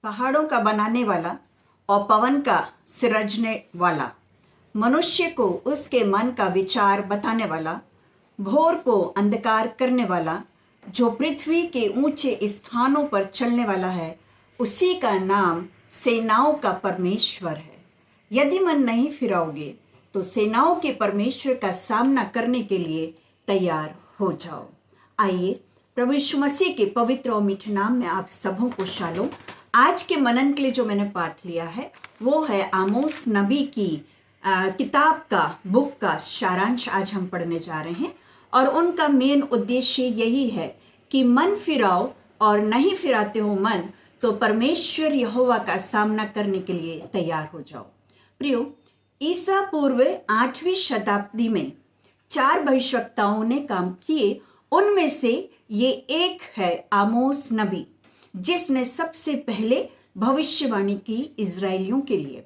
पहाड़ों का बनाने वाला और पवन का सृजने वाला, मनुष्य को उसके मन का विचार बताने वाला, भोर को अंधकार करने वाला, जो पृथ्वी के ऊंचे स्थानों पर चलने वाला है, उसी का नाम सेनाओं का परमेश्वर है। यदि मन नहीं फिराओगे तो सेनाओं के परमेश्वर का सामना करने के लिए तैयार हो जाओ। आइए प्रभु यीशु मसीह के पवित्र और मीठे नाम में आप सबों को शालोम। आज के मनन के लिए जो मैंने पाठ लिया है वो है आमोस नबी की किताब का बुक का सारांश आज हम पढ़ने जा रहे हैं। और उनका मेन उद्देश्य यही है कि मन फिराओ और नहीं फिराते हो मन तो परमेश्वर यहोवा का सामना करने के लिए तैयार हो जाओ। प्रियो, ईसा पूर्व 8वीं शताब्दी में 4 भविष्यवक्ताओं ने काम किए। उनमें से ये एक है आमोस नबी, जिसने सबसे पहले भविष्यवाणी की इजरायलियों के लिए।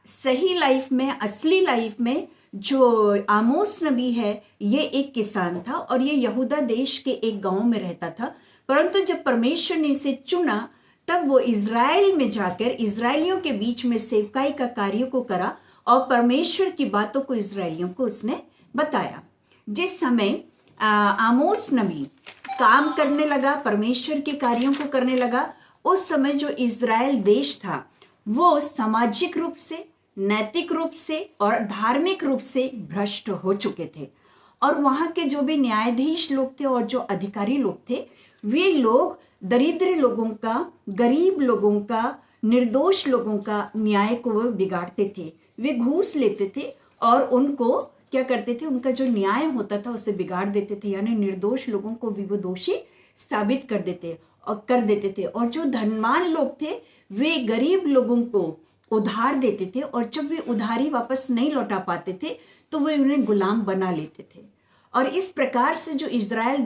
सही लाइफ में, असली लाइफ में जो आमोस नबी है ये एक किसान था और ये यहूदा देश के एक गांव में रहता था। परंतु जब परमेश्वर ने इसे चुना तब वो इज़राइल में जाकर इज़राइलियों के बीच में सेवकाई का कार्य को करा और परमेश्वर की बातों को इज़राइलियों को उसने बताया। जिस समय आमोस नबी काम करने लगा, परमेश्वर के कार्यों को करने लगा, उस समय जो इज़राइल देश था वो सामाजिक रूप से, नैतिक रूप से और धार्मिक रूप से भ्रष्ट हो चुके थे। और वहाँ के जो भी न्यायाधीश लोग थे और जो अधिकारी लोग थे, वे लोग दरिद्र लोगों का, गरीब लोगों का, निर्दोष लोगों का न्याय को वो बिगाड़ते थे। वे घूस लेते थे और उनको क्या करते थे, उनका जो न्याय होता था उसे बिगाड़ देते थे, यानी निर्दोष लोगों को भी वो दोषी साबित कर देते थे। और जो धनवान लोग थे वे गरीब लोगों को उधार देते थे और जब वे उधारी वापस नहीं लौटा पाते थे तो वे उन्हें गुलाम बना लेते थे। और इस प्रकार से जो इज़राइल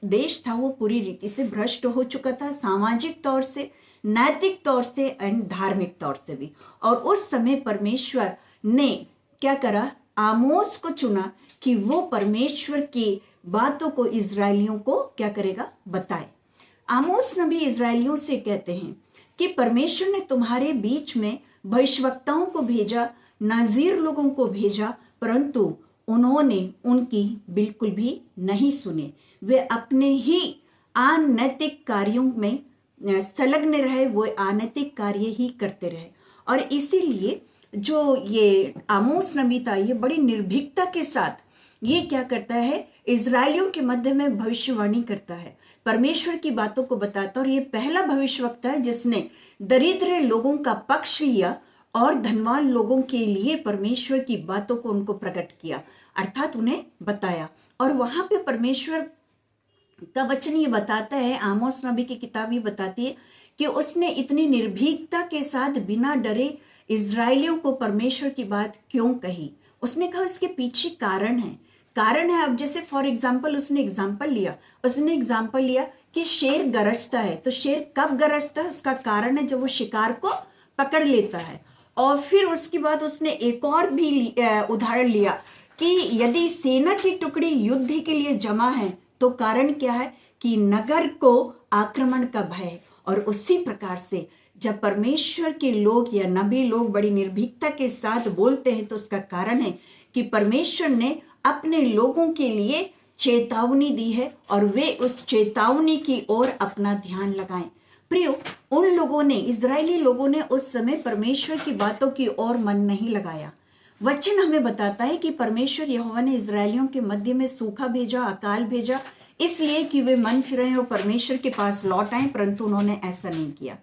देश था वो पूरी रीति से भ्रष्ट हो चुका था, सामाजिक तौर से, नैतिक तौर से एंड धार्मिक तौर से भी। और उस समय परमेश्वर ने क्या करा, आमोस को चुना कि वो परमेश्वर की बातों को इज़राइलियों को क्या करेगा, बताए। आमोस नबी इज़राइलियों से कहते हैं कि परमेश्वर ने तुम्हारे बीच में भविष्यवक्ताओं को भेजा, नाज़ीर लोगों को भेजा, परंतु उन्होंने उनकी बिल्कुल भी नहीं सुने। वे अपने ही अनैतिक कार्यों में संलग्न रहे, वो अनैतिक कार्य ही करते रहे। और इसीलिए जो ये आमोस नबी था ये बड़ी निर्भीकता के साथ ये क्या करता है, इज़राइलियों के मध्य में भविष्यवाणी करता है, परमेश्वर की बातों को बताता। और ये पहला भविष्यवक्ता है जिसने दरिद्र लोगों का पक्ष लिया और धनवान लोगों के लिए परमेश्वर की बातों को उनको प्रकट किया, अर्थात उन्हें बताया। और वहां पे परमेश्वर का वचन ये बताता है, आमोस नबी की किताब ये बताती है कि उसने इतनी निर्भीकता के साथ बिना डरे इज़राइलियों को परमेश्वर की बात क्यों कही। उसने कहा इसके पीछे कारण है। अब जैसे फॉर एग्जाम्पल उसने एग्जाम्पल लिया कि शेर गरजता है, तो शेर कब गरजता है, उसका कारण है जब वो शिकार को पकड़ लेता है। और फिर उसके बाद उसने एक और भी उदाहरण लिया कि यदि सेना की टुकड़ी युद्ध के लिए जमा है तो कारण क्या है, कि नगर को आक्रमण का भय। और उसी प्रकार से जब परमेश्वर के लोग या नबी लोग बड़ी निर्भीकता के साथ बोलते हैं तो उसका कारण है कि परमेश्वर ने अपने लोगों के लिए चेतावनी दी है और वे उस चेतावनी की ओर अपना ध्यान लगाएं। प्रियो, उन लोगों ने, इजरायली लोगों ने उस समय परमेश्वर की बातों की ओर मन नहीं लगाया। वचन हमें बताता है कि परमेश्वर यहोवा ने इजरायलियों के मध्य में सूखा भेजा, अकाल भेजा, इसलिए कि वे मन फिरें और परमेश्वर के पास लौट आए, परंतु उन्होंने ऐसा नहीं किया।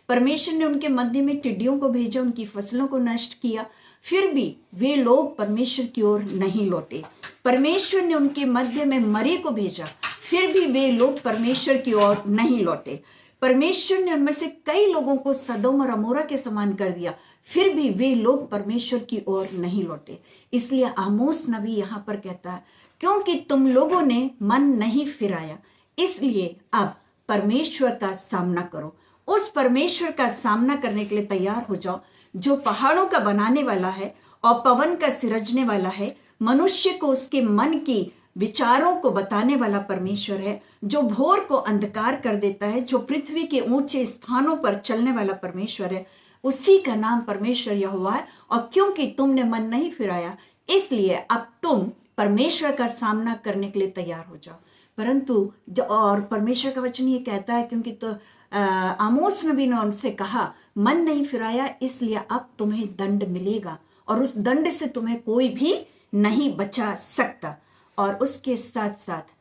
परमेश्वर ने उनके मध्य में टिड्डियों को भेजा, उनकी फसलों को नष्ट किया, फिर भी वे लोग परमेश्वर की ओर नहीं लौटे। परमेश्वर ने उनके मध्य में मरी को भेजा, फिर भी वे लोग परमेश्वर की ओर नहीं लौटे। परमेश्वर ने उनमें से कई लोगों को सदोम और अमोरा के समान कर दिया, फिर भी वे लोग परमेश्वर की ओर नहीं लौटे। इसलिए आमोस नबी यहाँ पर कहता है, क्योंकि तुम लोगों ने मन नहीं फिराया, इसलिए अब परमेश्वर का सामना करो। उस परमेश्वर का सामना करने के लिए तैयार हो जाओ जो पहाड़ों का बनाने वाला है और पवन का सिरजने वाला है, मनुष्य को उसके मन की विचारों को बताने वाला परमेश्वर है, जो भोर को अंधकार कर देता है, जो पृथ्वी के ऊंचे स्थानों पर चलने वाला परमेश्वर है, उसी का नाम परमेश्वर यहोवा है। और क्योंकि तुमने मन नहीं फिराया, इसलिए अब तुम परमेश्वर का सामना करने के लिए तैयार हो जाओ। परंतु और परमेश्वर का वचन ये कहता है, क्योंकि तो आमोस नबी ने उनसे कहा, मन नहीं फिराया इसलिए अब तुम्हें दंड मिलेगा, और उस दंड से तुम्हें कोई भी नहीं बचा सकता। और उसके साथ साथ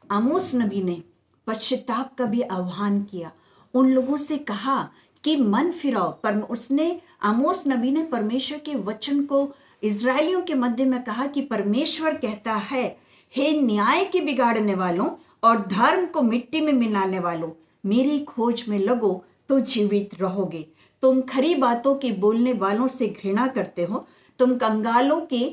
आमोस नबी ने पश्चाताप का भी आह्वान किया, उन लोगों से कहा कि मन फिराओ। पर उसने, आमोस नबी ने परमेश्वर के वचन को इजरायलियों के मध्य में कहा कि परमेश्वर कहता है, हे न्याय के बिगाड़ने वालों और धर्म को मिट्टी में मिलाने वालों, मेरी खोज में लगो तो जीवित रहोगे। तुम खरी बातों के बोलने वालों से घृणा करते हो, तुम कंगालों के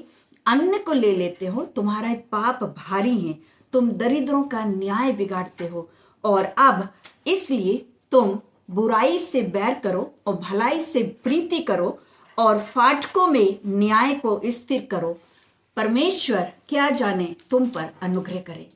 अन्न को ले लेते हो, तुम्हारा पाप भारी है, तुम दरिद्रों का न्याय बिगाड़ते हो। और अब इसलिए तुम बुराई से बैर करो और भलाई से प्रीति करो और फाटकों में न्याय को स्थिर करो। परमेश्वर क्या जाने तुम पर अनुग्रह करे।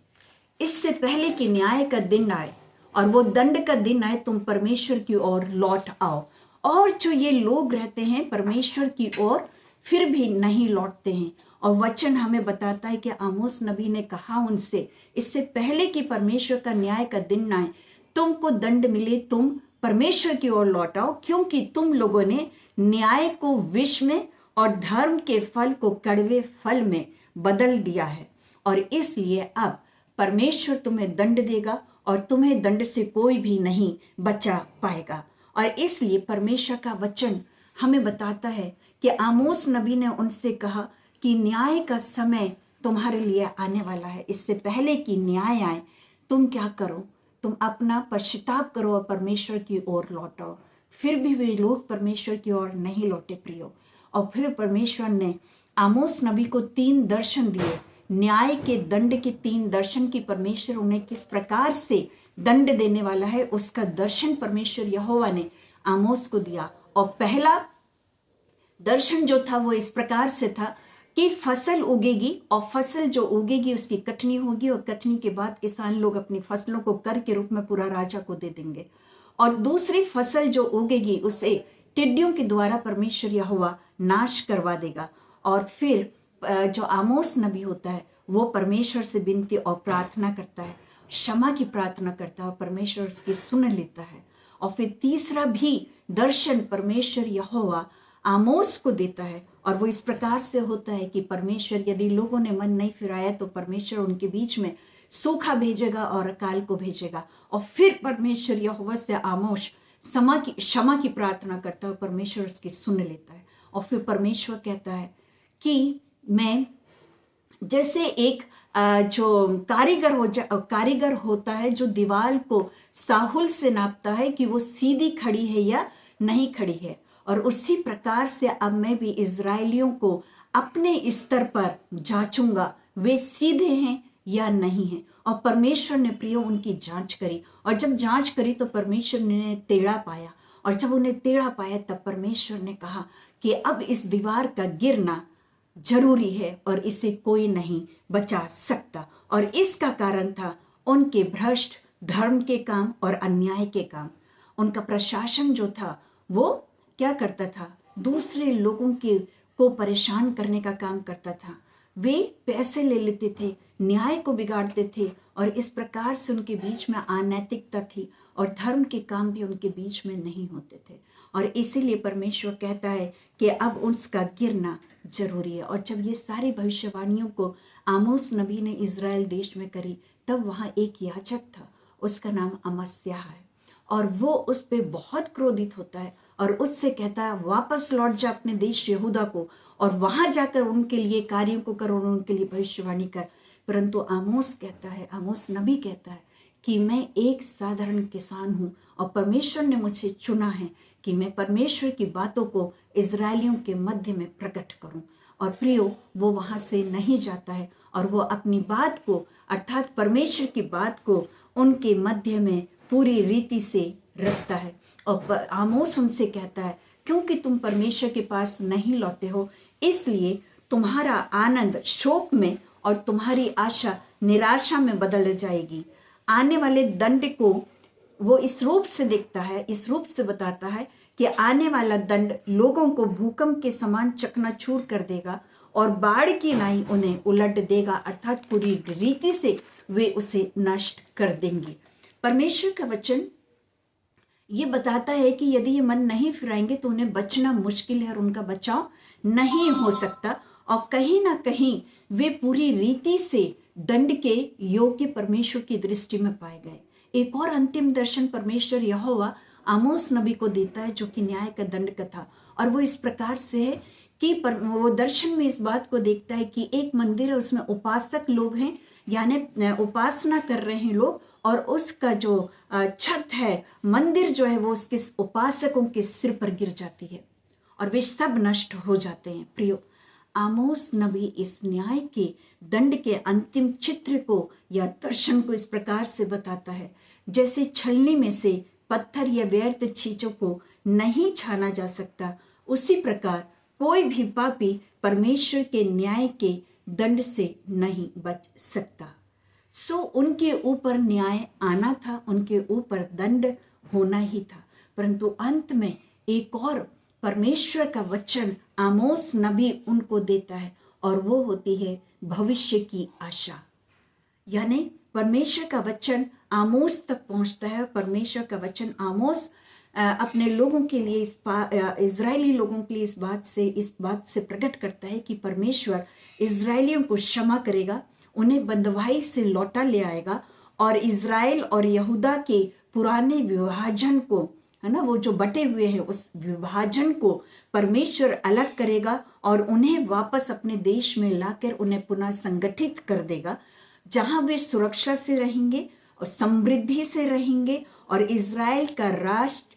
इससे पहले कि न्याय का दिन आए और वो दंड का दिन आए, तुम परमेश्वर की ओर लौट आओ। और जो ये लोग रहते हैं परमेश्वर की ओर फिर भी नहीं लौटते हैं। और वचन हमें बताता है कि आमोस नबी ने कहा उनसे, इससे पहले कि परमेश्वर का न्याय का दिन आए, तुमको दंड मिले, तुम परमेश्वर की ओर लौट आओ, क्योंकि तुम लोगों ने न्याय को विष में और धर्म के फल को कड़वे फल में बदल दिया है। और इसलिए अब परमेश्वर तुम्हें दंड देगा और तुम्हें दंड से कोई भी नहीं बचा पाएगा। और इसलिए परमेश्वर का वचन हमें बताता है कि आमोस नबी ने उनसे कहा कि न्याय का समय तुम्हारे लिए आने वाला है। इससे पहले कि न्याय आए, तुम क्या करो, तुम अपना पश्चाताप करो और परमेश्वर की ओर लौटो। फिर भी वे लोग परमेश्वर की ओर नहीं लौटे प्रियो। और फिर परमेश्वर ने आमोस नबी को 3 दर्शन दिए, न्याय के दंड के 3 दर्शन की परमेश्वर उन्हें किस प्रकार से दंड देने वाला है, उसका दर्शन परमेश्वर यहोवा ने आमोस को दिया। और पहला दर्शन जो था वो इस प्रकार से था कि फसल उगेगी और फसल जो उगेगी उसकी कटनी होगी, और कटनी के बाद किसान लोग अपनी फसलों को कर के रूप में पूरा राजा को दे देंगे। और दूसरी फसल जो उगेगी उसे टिड्डियों के द्वारा परमेश्वर यहोवा नाश करवा देगा। और फिर जो आमोस नबी होता है वो परमेश्वर से विनती और प्रार्थना करता है, क्षमा की प्रार्थना करता है, और परमेश्वर उसकी सुन लेता है। और फिर तीसरा भी दर्शन परमेश्वर यहोवा आमोस को देता है, और वो इस प्रकार से होता है कि परमेश्वर, यदि लोगों ने मन नहीं फिराया तो परमेश्वर उनके बीच में सूखा भेजेगा और अकाल को भेजेगा। और फिर परमेश्वर यहोवा से आमोस क्षमा की प्रार्थना करता है, परमेश्वर उसकी सुन लेता है। और फिर परमेश्वर कहता है कि मैं जैसे एक जो कारीगर होता है जो दीवार को साहुल से नापता है कि वो सीधी खड़ी है या नहीं खड़ी है, और उसी प्रकार से अब मैं भी इजरायलियों को अपने स्तर पर जांचूंगा, वे सीधे हैं या नहीं हैं। और परमेश्वर ने प्रियो उनकी जांच करी, और जब जांच करी तो परमेश्वर ने टेढ़ा पाया, और जब उन्हें टेढ़ा पाया तब परमेश्वर ने कहा कि अब इस दीवार का गिरना जरूरी है और इसे कोई नहीं बचा सकता। और इसका कारण था उनके भ्रष्ट धर्म के काम और अन्याय के काम। उनका प्रशासन जो था वो क्या करता था, दूसरे लोगों को परेशान करने का काम करता था। वे पैसे ले लेते थे, न्याय को बिगाड़ते थे, और इस प्रकार से उनके बीच में अनैतिकता थी और धर्म के काम भी उनके बीच में नहीं होते थे। और इसीलिए परमेश्वर कहता है कि अब उसका गिरना जरूरी है। और जब ये सारी भविष्यवाणियों को आमोस नबी ने इजराइल देश में करी, तब वहाँ एक याजक था, उसका नाम अमस्याह है, और वो उस पर बहुत क्रोधित होता है और उससे कहता है वापस लौट जा अपने देश यहूदा को और वहां जाकर उनके लिए कार्यों को कर और उनके लिए भविष्यवाणी कर। परंतु आमोस नबी कहता है कि मैं एक साधारण किसान हूँ और परमेश्वर ने मुझे चुना है कि मैं परमेश्वर की बातों को इजरायलियों के मध्य में प्रकट करूं। और प्रियो, वो वहां से नहीं जाता है और वो अपनी बात को, अर्थात परमेश्वर की बात को उनके मध्य में पूरी रीति से रखता है। और आमोस उनसे कहता है क्योंकि तुम परमेश्वर के पास नहीं लौटे हो, इसलिए तुम्हारा आनंद शोक में और तुम्हारी आशा निराशा में बदल जाएगी। आने वाले दंड को वो इस रूप से देखता है, इस रूप से बताता है कि आने वाला दंड लोगों को भूकंप के समान चकनाचूर कर देगा और बाढ़ की नाई उन्हें उलट देगा, अर्थात पूरी रीति से वे उसे नष्ट कर देंगे। परमेश्वर का वचन ये बताता है कि यदि ये मन नहीं फिराएंगे तो उन्हें बचना मुश्किल है और उनका बचाव नहीं हो सकता, और कहीं ना कहीं वे पूरी रीति से दंड के योग्य परमेश्वर की दृष्टि में पाए गए। एक और अंतिम दर्शन परमेश्वर यहोवा आमोस नबी को देता है, जो कि न्याय का दंड का था, और वो इस प्रकार से है कि वो दर्शन में इस बात को देखता है कि एक मंदिर है, उसमें उपासक लोग हैं, यानी उपासना कर रहे हैं लोग, और उसका जो छत है, मंदिर जो है, वो उसके उपासकों के सिर पर गिर जाती है और वे सब नष्ट हो जाते हैं। प्रियो, आमोस नबी इस न्याय के दंड के अंतिम चित्र को या दर्शन को इस प्रकार से बताता है, जैसे छलनी में से पत्थर या व्यर्थ चीजों को नहीं छाना जा सकता, उसी प्रकार कोई भी पापी परमेश्वर के न्याय के दंड से नहीं बच सकता। सो उनके ऊपर न्याय आना था, उनके ऊपर दंड होना ही था, परंतु अंत में एक और परमेश्वर का वचन आमोस नबी उनको देता है, और वो होती है भविष्य की आशा। यानी परमेश्वर का वचन आमोस तक पहुंचता है। परमेश्वर का वचन आमोस अपने लोगों के लिए, इजरायली लोगों के लिए इस बात से प्रकट करता है कि परमेश्वर इजरायलियों को क्षमा करेगा, उन्हें बंधुआई से लौटा ले आएगा, और इजराइल और यहूदा के पुराने विभाजन को, है ना, वो जो बटे हुए हैं, उस विभाजन को परमेश्वर अलग करेगा और उन्हें वापस अपने देश में लाकर उन्हें पुनः संगठित कर देगा, जहां वे सुरक्षा से रहेंगे और समृद्धि से रहेंगे, और इजराइल का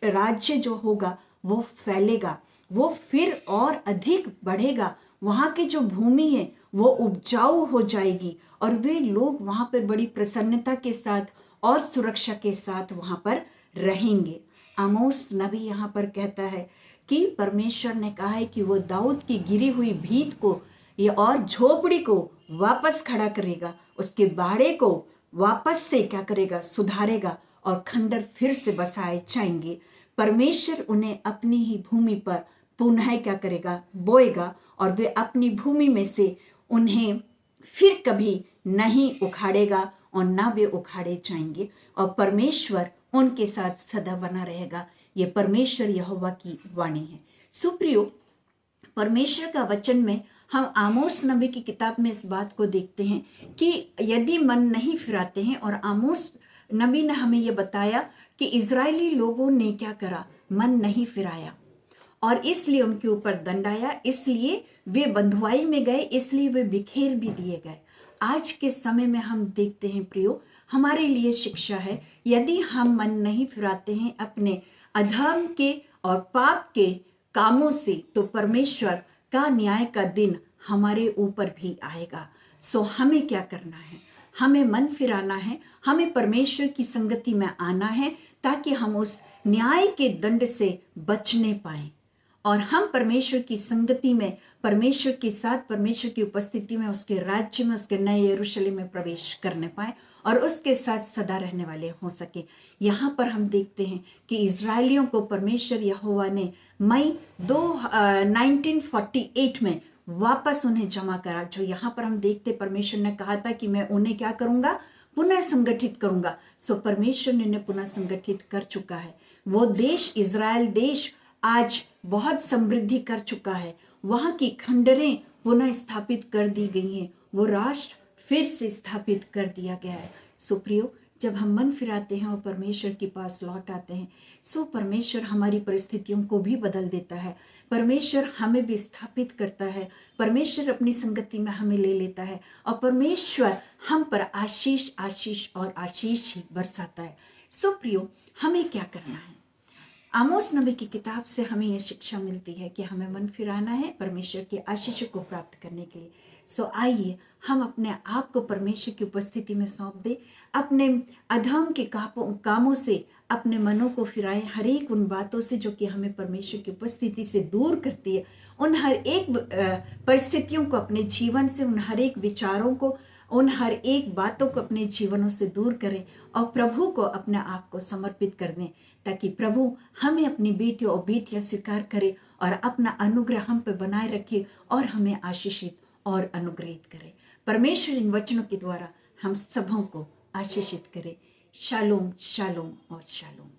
राज्य जो होगा वो फैलेगा, वो फिर और अधिक बढ़ेगा। वहाँ की जो भूमि है वो उपजाऊ हो जाएगी, और वे लोग वहाँ पर बड़ी प्रसन्नता के साथ और सुरक्षा के साथ वहाँ पर रहेंगे। आमोस नबी यहाँ पर कहता है कि परमेश्वर ने कहा है कि वो दाऊद की गिरी हुई भीत को ये और झोपड़ी को वापस खड़ा करेगा, उसके बाड़े को वापस से क्या करेगा, सुधारेगा, और खंडर फिर से बसाए जाएंगे। परमेश्वर उन्हें अपनी ही भूमि पर पुनः क्या करेगा, बोएगा, और वे अपनी भूमि में से उन्हें फिर कभी नहीं उखाड़ेगा और ना वे उखाड़े जाएंगे, और परमेश्वर उनके साथ सदा बना रहेगा। ये परमेश्वर यहोवा की वाणी है। सुप्रियो, परमेश्वर का वचन में हम आमोस नबी की किताब में इस बात को देखते हैं कि यदि मन नहीं फिराते हैं, और आमोस नबी ने हमें ये बताया कि इजरायली लोगों ने क्या करा, मन नहीं फिराया, और इसलिए उनके ऊपर दंड आया, इसलिए वे बंधुआई में गए, इसलिए वे बिखेर भी दिए गए। आज के समय में हम देखते हैं प्रियो, हमारे लिए शिक्षा है, यदि हम मन नहीं फिराते हैं अपने अधर्म के और पाप के कामों से, तो परमेश्वर का न्याय का दिन हमारे ऊपर भी आएगा। सो हमें क्या करना है, हमें मन फिराना है, हमें परमेश्वर की संगति में आना है, ताकि हम उस न्याय के दंड से बचने पाएं, और हम परमेश्वर की संगति में, परमेश्वर के साथ, परमेश्वर की उपस्थिति में, उसके राज्य में, उसके नए यरूशलेम में प्रवेश करने पाए, और उसके साथ सदा रहने वाले हो सके। यहाँ पर हम देखते हैं कि इजरायलियों को परमेश्वर यहोवा ने मई 1948 में वापस उन्हें जमा करा। जो यहाँ पर हम देखते, परमेश्वर ने कहा था कि मैं उन्हें क्या करूंगा, पुनः संगठित करूंगा। सो परमेश्वर ने उन्हें पुनः संगठित कर चुका है। वो देश, इजराइल देश, आज बहुत समृद्धि कर चुका है। वहां की खंडरें पुनः स्थापित कर दी गई हैं, वो राष्ट्र फिर से स्थापित कर दिया गया है। सुप्रियो, जब हम मन फिराते हैं और परमेश्वर के पास लौट आते हैं, सो परमेश्वर हमारी परिस्थितियों को भी बदल देता है, परमेश्वर हमें भी स्थापित करता है, परमेश्वर अपनी संगति में हमें ले लेता है, और परमेश्वर हम पर आशीष आशीष और आशीष ही बरसाता है। सुप्रियो, हमें क्या करना है? आमोस नबी की किताब से हमें यह शिक्षा मिलती है कि हमें मन फिराना है परमेश्वर के आशीष को प्राप्त करने के लिए। सो आइए हम अपने आप को परमेश्वर की उपस्थिति में सौंप दें, अपने अधर्म के कामों से अपने मनों को फिराएं, हर एक उन बातों से जो कि हमें परमेश्वर की उपस्थिति से दूर करती है, उन हर एक परिस्थितियों को अपने जीवन से, उन हर एक विचारों को, उन हर एक बातों को अपने जीवनों से दूर करें और प्रभु को अपने आप को समर्पित कर दें, ताकि प्रभु हमें अपनी बेटियों और बेटियां स्वीकार करे और अपना अनुग्रह हम पे बनाए रखे और हमें आशीषित और अनुग्रहित करे। परमेश्वर इन वचनों के द्वारा हम सबों को आशीषित करे। शालोम शालोम और शालोम।